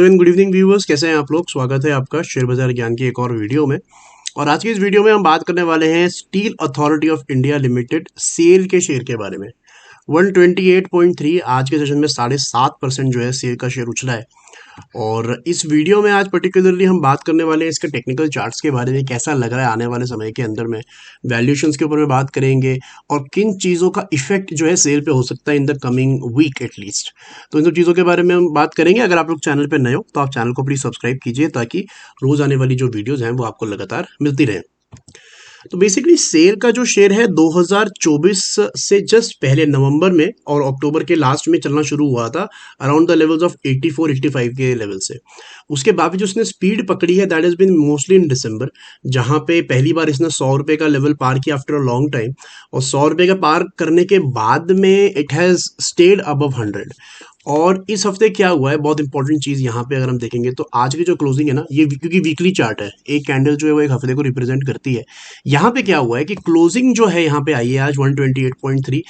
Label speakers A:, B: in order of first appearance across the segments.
A: Hello and good evening viewers, कैसे हैं आप लोग। स्वागत है आपका शेयर बाजार ज्ञान की एक और वीडियो में। और आज की इस वीडियो में हम बात करने वाले हैं Steel Authority of India Limited SAIL के शेयर के बारे में। 128.3 आज के सेशन में 7.5% जो है सेल का शेयर उछला है। और इस वीडियो में आज पर्टिकुलरली हम बात करने वाले हैं इसके टेक्निकल चार्ट्स के बारे में, कैसा लग रहा है आने वाले समय के अंदर में। वैल्यूएशंस के ऊपर में बात करेंगे और किन चीज़ों का इफेक्ट जो है सेल पे हो सकता है in the coming week at least. तो इन सब चीज़ों के बारे में हम बात करेंगे। अगर आप लोग चैनल पे नए हो तो आप चैनल को प्लीज़ सब्सक्राइब कीजिए ताकि रोज़ आने वाली जो वीडियोज़ हैं वो आपको लगातार मिलती रहें। तो बेसिकली सेल का जो शेयर है 2024 से जस्ट पहले नवंबर में और अक्टूबर के लास्ट में चलना शुरू हुआ था अराउंड द लेवल्स ऑफ 84-85 के लेवल से। उसके बाद जो उसने स्पीड पकड़ी है that is been mostly in December, जहां पे पहली बार इसने 100 रुपए का लेवल पार किया आफ्टर अ लॉन्ग टाइम। और 100 रुपए का पार करने के बाद में इट हैज स्टेड अबव 100। और इस हफ्ते क्या हुआ है, बहुत इंपॉर्टेंट चीज यहाँ पे अगर हम देखेंगे तो आज की जो क्लोजिंग है ना, ये क्योंकि वीकली चार्ट है, एक कैंडल जो है वो एक हफ्ते को रिप्रेजेंट करती है। यहाँ पे क्या हुआ है कि क्लोजिंग जो है यहाँ पे आई है आज 128.3।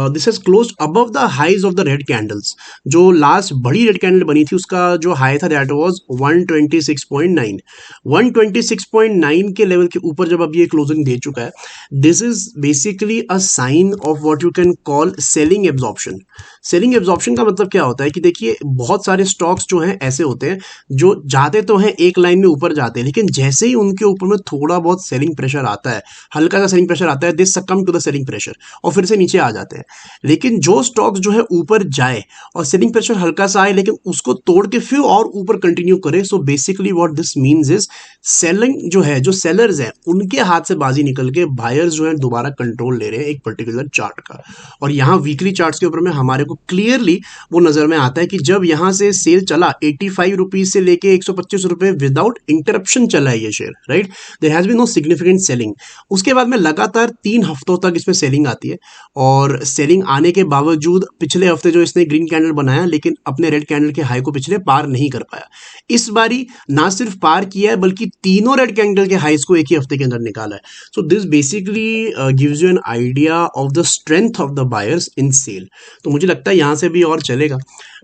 A: This has closed above the highs of the red candles. जो लास्ट बड़ी रेड कैंडल बनी थी उसका जो हाई था दैट वाज 126.9। 126.9 के लेवल के ऊपर जब अब ये क्लोजिंग दे चुका है, this is basically a sign of what you can call selling absorption. Selling absorption का मतलब क्या होता है कि देखिए, बहुत सारे स्टॉक्स जो हैं ऐसे होते हैं जो जाते तो हैं एक लाइन में ऊपर जाते हैं, लेकिन जैसे ही उनके ऊपर में थोड़ा बहुत सेलिंग प्रेशर आता है, हल्का सा सेलिंग प्रेशर आता है, दे सकम टू द सेलिंग प्रेशर और फिर से नीचे आ जाते हैं। लेकिन जो स्टॉक्स जो है ऊपर जाए और सेलिंग प्रेशर हल्का सा आए लेकिन उसको तोड़ के फिर और ऊपर कंटिन्यू करे, so basically what this means is selling जो है, जो सेलर्स हैं उनके हाथ से बाजी निकल के बायर्स जो है दोबारा कंट्रोल ले रहे हैं एक पर्टिकुलर चार्ट का। और यहाँ वीकली चार्ट्स के ऊपर में हमारे को क्लियरली वो नजर में आता है कि जब यहाँ से सेल चला 85 रुपीज से लेके 125 रुपए विदाउट इंटरप्शन चला है ये share, right. There has been no significant selling. उसके बाद में लगातार 3 हफ्तों तक इसमें सेलिंग आती है और सेलिंग आने के बावजूद पिछले हफ्ते जो इसने ग्रीन कैंडल बनाया लेकिन अपने रेड कैंडल के हाई को पिछले पार नहीं कर पाया। इस बारी ना सिर्फ पार किया है बल्कि तीनों रेड कैंडल के हाइस को एक ही हफ्ते के अंदर निकाला है। So this basically gives you an idea of the strength of the buyers in SAIL. तो मुझे लगता है यहाँ से भी और चलेगा।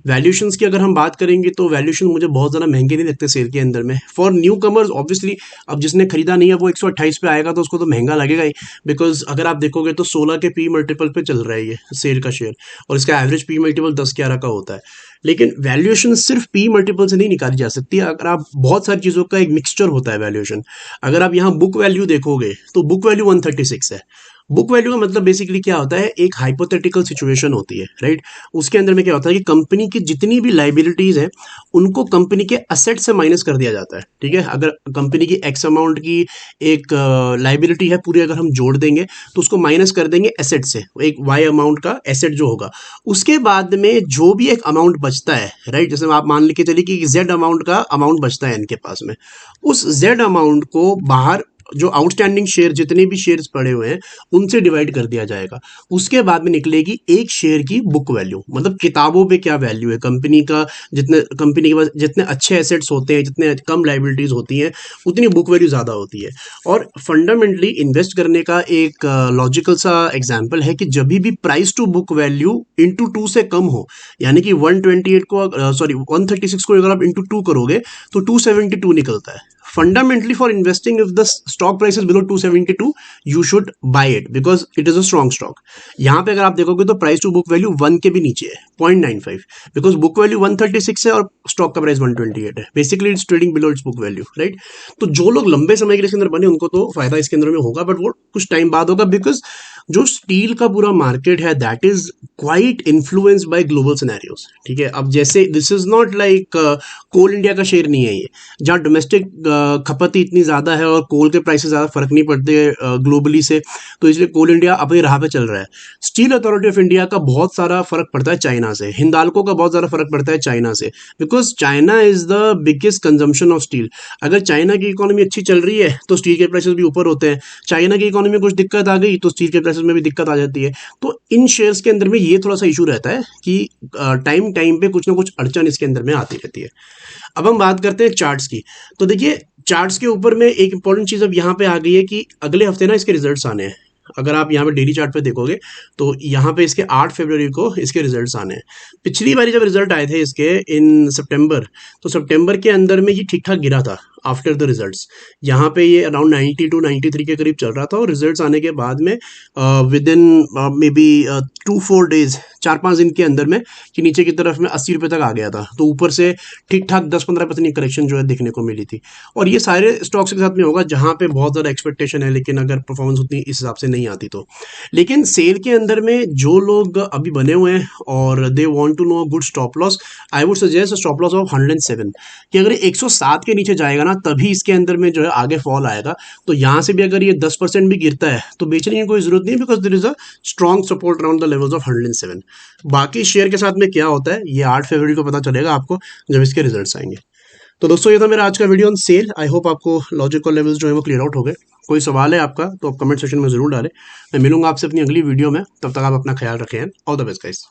A: वैल्यूएशंस की अगर हम बात करेंगे तो वैल्यूएशन मुझे बहुत ज़्यादा महंगे नहीं लगते सेल के अंदर में। फॉर न्यू कमर्स ऑब्वियसली, अब जिसने खरीदा नहीं है वो 128 पे आएगा तो उसको तो महंगा लगेगा ही, बिकॉज अगर आप देखोगे तो 16 के पी मल्टीपल पे चल रहा है ये सेल का शेयर और इसका एवरेज पी मल्टीपल 10-11 का होता है। लेकिन वैल्यूएशन सिर्फ पी मल्टीपल से नहीं निकाली जा सकती। अगर आप बहुत सारी चीज़ों का एक मिक्सचर होता है वैल्यूएशन। अगर आप यहाँ बुक वैल्यू देखोगे तो बुक वैल्यू 136 है। बुक वैल्यू का मतलब बेसिकली क्या होता है, एक हाइपोथेटिकल सिचुएशन होती है, राइट। उसके अंदर में क्या होता है कि कंपनी की जितनी भी लाइबिलिटीज हैं उनको कंपनी के असेट से माइनस कर दिया जाता है, ठीक है। अगर कंपनी की एक्स अमाउंट की एक लाइबिलिटी है पूरी, अगर हम जोड़ देंगे तो उसको माइनस कर देंगे एसेट से, एक वाई अमाउंट का एसेट जो होगा। उसके बाद में जो भी एक अमाउंट बचता है, राइट, जैसे आप मान के चलिए कि जेड अमाउंट का अमाउंट बचता है इनके पास में, उस जेड अमाउंट को बाहर जो आउटस्टैंडिंग शेयर जितने भी शेयर्स पड़े हुए हैं उनसे डिवाइड कर दिया जाएगा। उसके बाद में निकलेगी एक शेयर की बुक वैल्यू, मतलब किताबों पे क्या वैल्यू है कंपनी का। जितने कंपनी के पास जितने अच्छे एसेट्स होते हैं, जितने कम लाइबिलिटीज होती हैं, उतनी बुक वैल्यू ज़्यादा होती है। और फंडामेंटली इन्वेस्ट करने का एक लॉजिकल सा एग्जाम्पल है कि जब भी price to book value into 2 से कम हो, यानी कि 128 को सॉरी 136 को अगर आप इंटू 2 करोगे तो 272 निकलता है। Fundamentally, for investing, if the stock price is below 272, you should buy it because it is a strong stock. यहाँ पे अगर आप देखोगे तो प्राइस टू बुक वैल्यू 1 के भी नीचे है, 0.95, बिकॉज बुक वैल्यू 136 है और स्टॉक का प्राइस 128 है। Basically it's trading below it's book value, right. तो जो लोग लंबे समय के लिए इसके अंदर बने उनको तो फायदा इसके अंदर में होगा, बट वो कुछ टाइम बाद होगा, बिकॉज जो स्टील का पूरा मार्केट है that is quite influenced by global scenarios, ठीक है। अब जैसे this is not like Coal India का शेयर नहीं है ये, जहाँ डोमेस्टिक खपत ही इतनी ज़्यादा है और कोल के प्राइसेस ज़्यादा फर्क नहीं पड़ते ग्लोबली से, तो इसलिए कोल इंडिया अपनी राह पे चल रहा है। स्टील अथॉरिटी ऑफ इंडिया का बहुत सारा फर्क पड़ता है चाइना से, हिंदाल्को का बहुत ज़्यादा फर्क पड़ता है चाइना से, because China is the biggest consumption of steel. अगर चाइना की इकोनॉमी अच्छी चल रही है तो स्टील के प्राइसेस भी ऊपर होते हैं, चाइना की इकोनॉमी में कुछ दिक्कत आ गई तो स्टील के प्राइसेस में भी दिक्कत आ जाती है। तो इन शेयर्स के अंदर में ये थोड़ा सा इशू रहता है कि टाइम टाइम पे कुछ ना कुछ अड़चन इसके अंदर में आती रहती है। अब हम बात करते हैं चार्ट्स की। तो देखिए, चार्ट्स के ऊपर में एक इंपॉर्टेंट चीज अब यहाँ पे आ गई है कि अगले हफ्ते ना इसके रिजल्ट्स आने हैं। अगर आप यहाँ पे डेली चार्ट पे देखोगे तो यहाँ पे इसके 8 फरवरी को इसके रिजल्ट्स आने हैं। पिछली बारी जब रिजल्ट आए थे इसके इन सितंबर, तो सितंबर के अंदर में ये ठीक ठाक गिरा था आफ्टर द रिजल्ट्स। यहाँ पे ये अराउंड 90 टू 93 के करीब चल रहा था और रिजल्ट्स आने के बाद में with in may be 2-4 days, 4-5 दिन के अंदर में कि नीचे की तरफ में 80 रुपये तक आ गया था। तो ऊपर से ठीक ठाक 10-15% की करेक्शन जो है देखने को मिली थी। और ये सारे स्टॉक्स के साथ में होगा जहाँ पे बहुत ज़्यादा एक्सपेक्टेशन है, लेकिन अगर परफॉर्मेंस उतनी इस हिसाब से नहीं आती तो। लेकिन सेल के अंदर में जो लोग अभी बने हुए हैं और they want to know good stop loss, I would suggest stop loss of 107, कि अगर 107 के नीचे जाएगा ना तभी इसके अंदर में जो है आगे फॉल आएगा। तो यहाँ से भी अगर ये 10% भी गिरता है तो बेचने की कोई जरूरत नहीं, because there is a strong support around the levels of 107। बाकी शेयर के साथ में क्या होता है ये 8 फरवरी को पता चलेगा आपको जब इसके रिजल्ट्स आएंगे। तो दोस्तों ये था मेरा आज का video on sale. I hope आपको लॉजिक और लेवल्स जो है वो क्लियर आउट हो गए। कोई सवाल है आपका तो आप कमेंट सेक्शन में जरूर डालें। मैं मिलूंगा आपसे अपनी अगली वीडियो में, तब तक आप अपना ख्याल रखें। All the best guys.